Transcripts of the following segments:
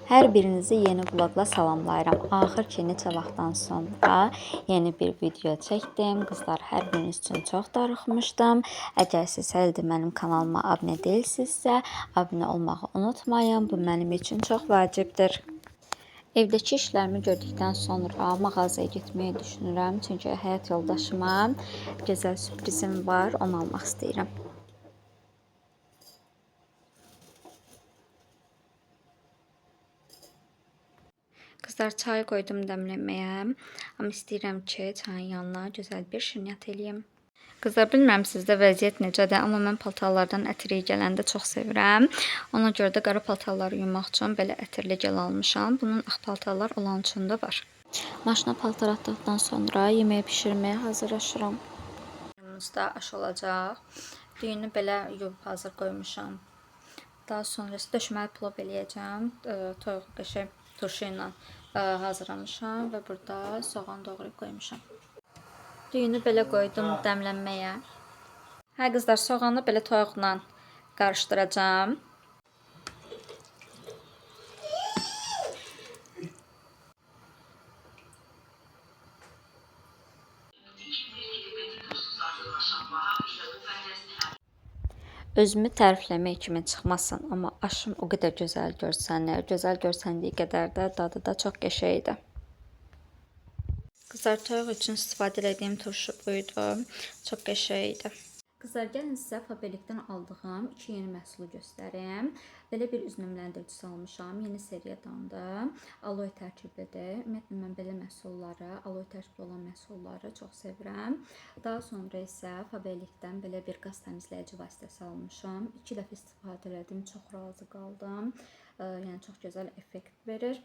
Hər birinizi yeni vlogla salamlayıram. Axır ki, neçə vaxtdan sonra yeni bir video çəkdim. Qızlar, hər biriniz üçün çox darıxmışdım. Əgər siz hələ də mənim kanalıma abunə deyilsinizsə, abunə olmağı unutmayın. Bu mənim üçün çox vacibdir. Evdəki işlərimi gördükdən sonra mağazaya getməyi düşünürəm. Çünki həyat yoldaşıma gözəl sürprizim var, onu almaq istəyirəm. Qızlar, çay qoydum dəmləməyə. Amma istəyirəm ki, çayın yanına gözəl bir şirniyyat eləyim. Qızlar, bilmirəm sizdə vəziyyət necədir, amma mən paltarlardan ətirli gələndə çox sevirəm. Ona görə də qara paltarları yumaq üçün belə ətirli gəl almışam. Bunun ağ paltarlar olan üçün də var. Maşına paltar atdıqdan sonra yeməyi bişirməyə hazırlaşıram. Yanımızda aş olacaq. Düyünü belə yuvub hazır qoymuşam. Daha sonra döşməli plov eləyəcəm. Toyuq qəşəng turşu ilə hazırlamışam və burada soğan doğrayıb qoymuşam. Düyünü belə qoydum dəmlənməyə. Hə qızlar, soğanı belə toyuqla qarışdıracağam. Özümü tərifləmək kimi çıxmasın, amma aşım o qədər gözəl görsənir. Gözəl görsəndiyi qədər də dadı da çox qəşəngdir. Qızlar, toyuq üçün istifadə etdiyim turşu buydu. Çox qəşəngdir. Qızlar, gəlin sizə Faberlikdən aldığım 2 yeni məhsulu göstərim. Belə bir üz nəmləndiricisi almışam. Yeni seriyadandır. Aloe tərkiblidir. Ümumiyyətlə, mən belə məhsulları, aloe tərkibli olan məhsulları çox sevirəm. Daha sonra isə Faberlikdən belə bir qaz təmizləyici vasitəsi almışam. 2 dəfə istifadə elədim. Çox razı qaldım. Yəni, çox gözəl effekt verir.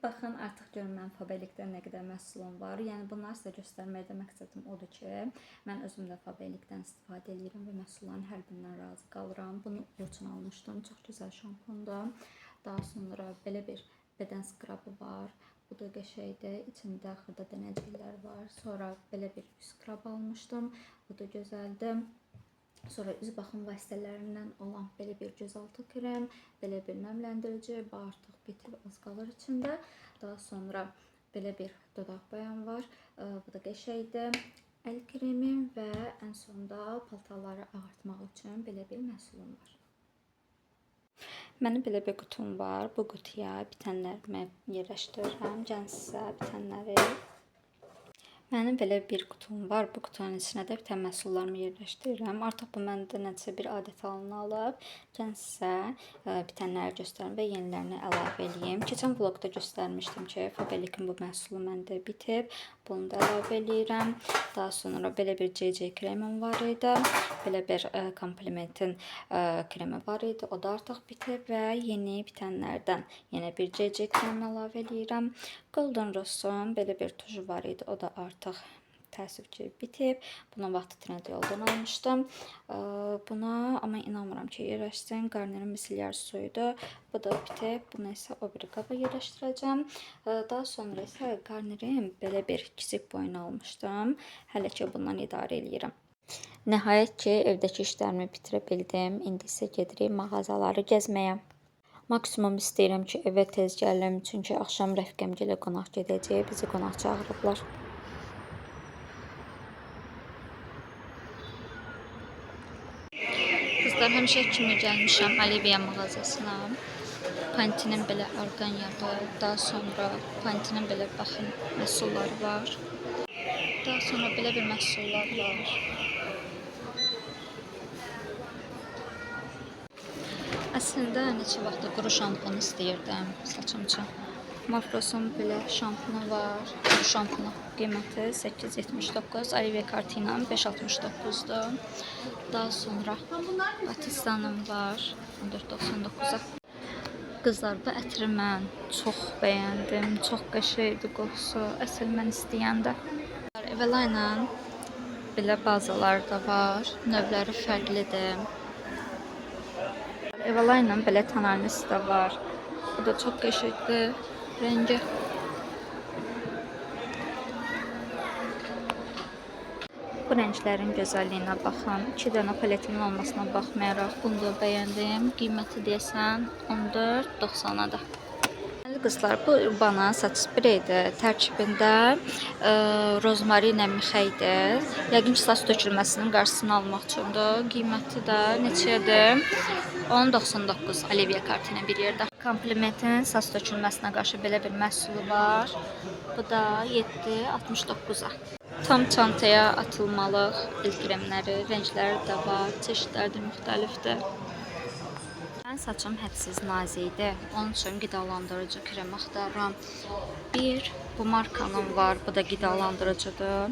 Baxın, artıq görün mən Faberlikdən nə qədər məhsulum var. Yəni, bunları sizə göstərməkdə məqsədim odur ki, mən özüm də Faberlikdən istifadə edirəm və məhsulların hər birindən razı qalıram. Bunu üçün almışdım. Çox gözəl şampundur. Daha sonra belə bir bədən skrabı var. Bu da qəşəngdir. İçində xırda dənəciklər var. Sonra belə bir üz skrab almışdım. Bu da gözəldir. Sonra üz baxım vasitələrindən olan belə bir gözaltı krem, belə bir nəmləndirici, bu artıq bitib, az qalır içində. Daha sonra belə bir dodaq boyam var, bu da qəşəngdir. Əl kremi və ən sonda paltarları ağartmaq üçün belə bir məhsulum var. Mənim belə bir qutum var. Bu qutuya bitənlərimi yerləşdirirəm. Gəlin sizə bitənləri. Mənim belə bir qutum var. Bu qutunun içinə də bitən məhsullarımı yerləşdirirəm. Artıq bu məndə nəticə bir adət halını alıb. Gəlin sizə bitənləri göstərim və yenilərini əlavə edeyim. Keçən vlogda göstərmişdim ki, Faberlikin bu məhsulu məndə bitib. Bunu da əlavə edirəm. Daha sonra belə bir CC kremim var idi. Belə bir komplimentin kremi var idi. O da artıq bitib və yeni bitənlərdən yenə bir CC kremi əlavə edirəm. Golden Rose'un belə bir tuju var idi. O da artıq təəssüf ki, bitib. Buna vaxtı Trendyoldan almışdım. Buna amma inanmıram ki, yerləşsin. Garnierin micellar suyudur. Bu da bitib. Bunu isə o bir qaba yerləşdirəcəm. Daha sonra isə Garnierin belə bir kiçik boyunu almışdım. Hələ ki, bundan idarə edirəm. Nəhayət ki, evdəki işlərimi bitirə bildim. İndi isə gedirik mağazaları gəzməyə. Maksimum istəyirəm ki, evə tez gəlim. Çünki axşam rəfiqəmgilə qonaq gedəcək. Bizi qonaq çağırıblar. Qızlar, həmişə kimi gəlmişəm Olivia mağazasına. Pantinin belə arqan yağı, daha sonra Pantinin belə baxın məhsulları var. Daha sonra belə bir məhsullar var. Əslində neçə vaxtdır quru şampun istəyirdim saçım üçün. Mafrosun belə şampunu var. Bu şampunun qiyməti 8.79, Olivia Cartina 5.69'dur. Daha sonra Batistanım var 14.99'a. Qızlar, bu ətri mən çox bəyəndim. Çox qəşəngdir qoxusu. Əsl mən istəyəndə. Eveline belə bazalar da var. Növləri fərqlidir. Eveline belə tonalisi də var. Bu da çox qəşəngdir rəngi. Bu Bu rənglərin gözəlliyinə baxın. 2 dənə paletimin olmasına baxmayaraq bunu da bəyəndim. Qiyməti deyəsən 14.90-adır. Qızlar, bu Urbana saç spreydir. Tərkibində rozmarin və mixəydir. Yəqin ki, saç tökülməsinin qarşısını almaq üçündür. Qiyməti də neçədir? 10.99 Olivia kartı ilə bir yerdə. Komplimentin saç tökülməsinə qarşı belə bir məhsulu var. Bu da 7.69-a. Tam çantaya atılmalıq el kremləri, rəngləri də var, çeşidləri də müxtəlifdir. Mən saçım hədsiz nazikdir. Onun üçün qidalandırıcı krem axtarıram. Bu markanın var. Bu da qidalandırıcıdır.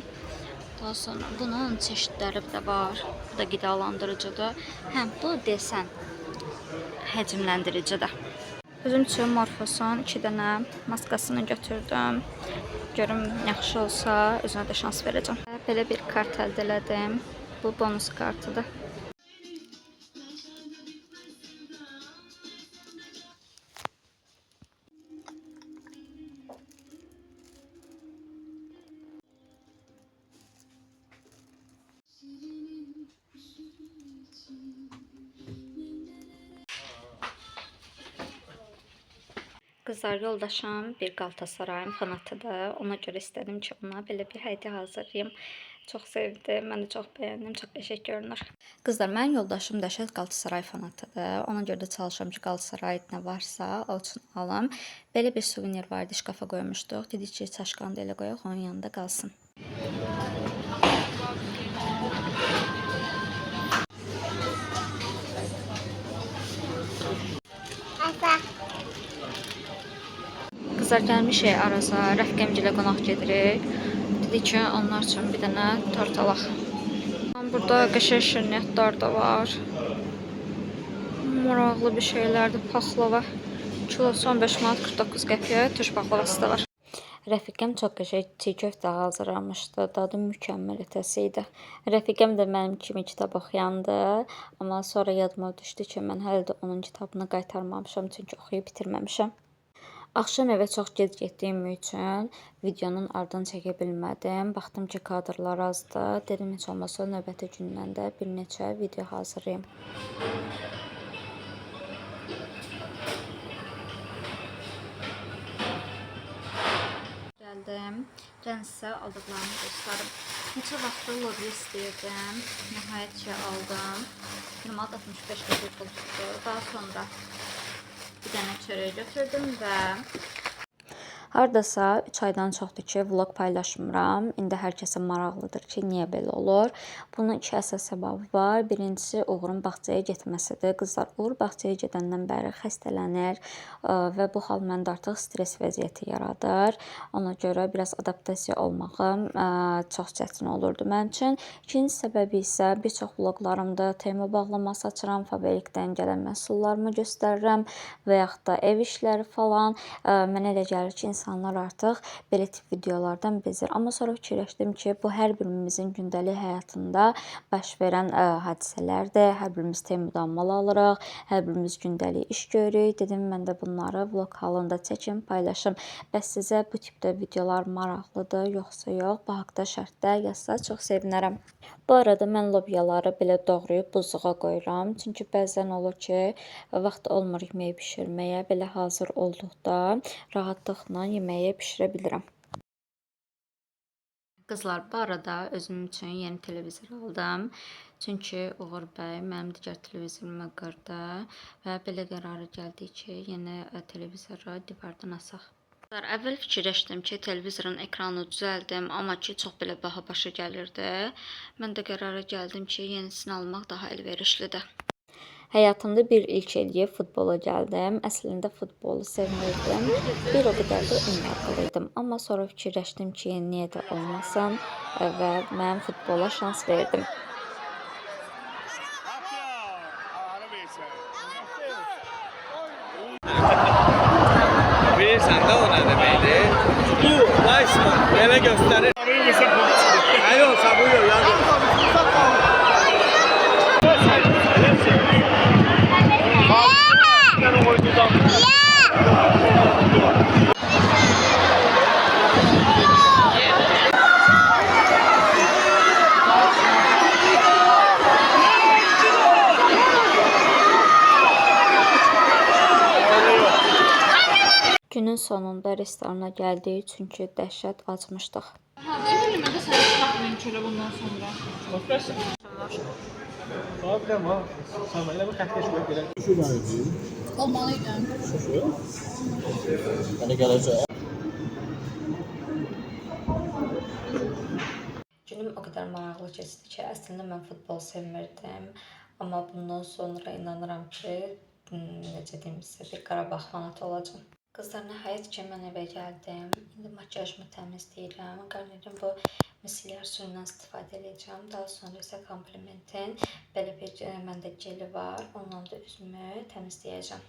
Daha sonra bunun çeşidləri də var. Bu da qidalandırıcıdır. Bu desən həcmləndiricidir. Özüm üçün Morphosun 2 dənə maskasını götürdüm. Görüm yaxşı olsa özünə də şans verəcəm. Belə bir kart əldə elədim. Bu bonus kartıdır. Qızlar, yoldaşım bir Qalatasarayın fanatıdır. Ona görə istədim ki, ona belə bir hədiyyə hazırlayayım. Çox sevdi, mən də çox bəyəndim, çox qəşəng görünür. Qızlar, mənim yoldaşım dəhşət Qalatasaray fanatıdır. Ona görə də çalışıram ki, Qalatasaray nə varsa o üçün alım. Belə bir suvenir var idi, şkafa qoymuşduq. Dedik ki, çaşqanı da elə qoyaq, onun yanında qalsın. Qızlar, gəlmişik Araza, Rəfiqəmgilə qonaq gedirik. Dedik ki, onlar üçün bir dənə tort alaq. Burada qəşəng şirniyyatlar da var. Maraqlı bir şeylərdir, paxlava. Kilosu 15 manat 49 qəpiyə, türk paxlavası da var. Rəfiqəm çox qəşəng çiğ köftə hazırlamışdı. Dadı mükəmməl ötəsi idi. Rəfiqəm də mənim kimi kitab oxuyandı. Amma sonra yadıma düşdü ki, mən hələ də onun kitabını qaytarmamışam, çünki oxuyub bitirməmişəm. Axşam evə çox gec getdiyim üçün videonun ardını çəkə bilmədim. Baxdım ki, kadrlar azdır. Dedim, heç olmasa növbəti gündən də bir neçə video hazırlayayım. Gəldim. Gəlin sizə aldıqlarımı göstərim. Neçə vaxtdır lobby istəyirdim. Nəhayət ki, aldım. 65 qəpik pul tutdu. Daha sonra bir dənə çörək götürdüm və hardasa 3 aydan çoxdur ki, vlog paylaşmıram. İndi hər kəsə maraqlıdır ki, niyə belə olur? Bunun 2 əsas səbəbi var. Birincisi, Uğurun bağçaya getməsidir. Qızlar, Uğur bağçaya gedəndən bəri xəstələnir və bu hal məndə artıq stres vəziyyəti yaradır. Ona görə biraz adaptasiya olmağım çox çətin olurdu mənim üçün. İkinci səbəbi isə bir çox vloqlarımda tema bağlaması açıram, fabrikdən gələn məhsullarımı göstərirəm və yaxud da ev işləri falan. Mənə elə gəlir ki, insanlar artıq belə tip videolardan bezir. Amma sonra fikirləşdim ki, bu hər birimizin gündəlik həyatında baş verən hadisələrdir. Hər birimiz temadan mal alırıq, hər birimiz gündəlik iş görürük. Dedim, mən də bunları vlog halında çəkim, paylaşım. Bəs sizə bu tipdə videolar maraqlıdır, yoxsa yox? Bu haqda şərtdə yazsa çox sevinərəm. Bu arada mən lobyaları belə doğrayıb buzluğa qoyuram. Çünki bəzən olur ki, vaxt olmur yeməyi bişirməyə. Belə hazır olduqda rahatlıqla yeməyi bişirə bilirəm. Qızlar, bu arada özüm üçün yeni televizor aldım. Çünki Uğur bəy mənim digər televizorumu qırdı və belə qərara gəldik ki, yeni televizoru divardan asaq. Əvvəl fikirləşdim ki, televizorun ekranı düzəldim, amma ki, çox belə baha başa gəlirdi. Mən də qərara gəldim ki, yenisini almaq daha əlverişlidir. Həyatımda bir ilk eləyib futbola gəldim. Əslində futbolu sevmirdim. Bir o qədər də ümidliydim. Amma sonra fikirləşdim ki, niyə də olmasın və mən futbola şans verdim. Bilirsən də o nə deməkdir? Bu, Weissman, belə göstərir. Nə olsa bu yol, Günün sonunda restorana gəldik çünki dəhşət acmışdıq. Elime de sana bakmayın şöyle bundan sonra. Bakırsan. Abi de var. Sana elə bir xəttə şöyə görə. Şu verdi. Olmalıydı. Şu. Hani gelecek. Günüm o qədər maraqlı keçdi ki, əslində mən futbol sevmirdim. Amma bundan sonra inanıram ki, necə deyim sizə, bir Qarabağ fanatı olacağam. Qızlar, nəhayət ki, mən evə gəldim. İndi makiyajımı təmizləyirəm. Qarnirəm bu mislər suyundan istifadə edəcəm. Daha sonra isə komplimentin belə bir məndə geli var. Onunla da üzümü təmizləyəcəm.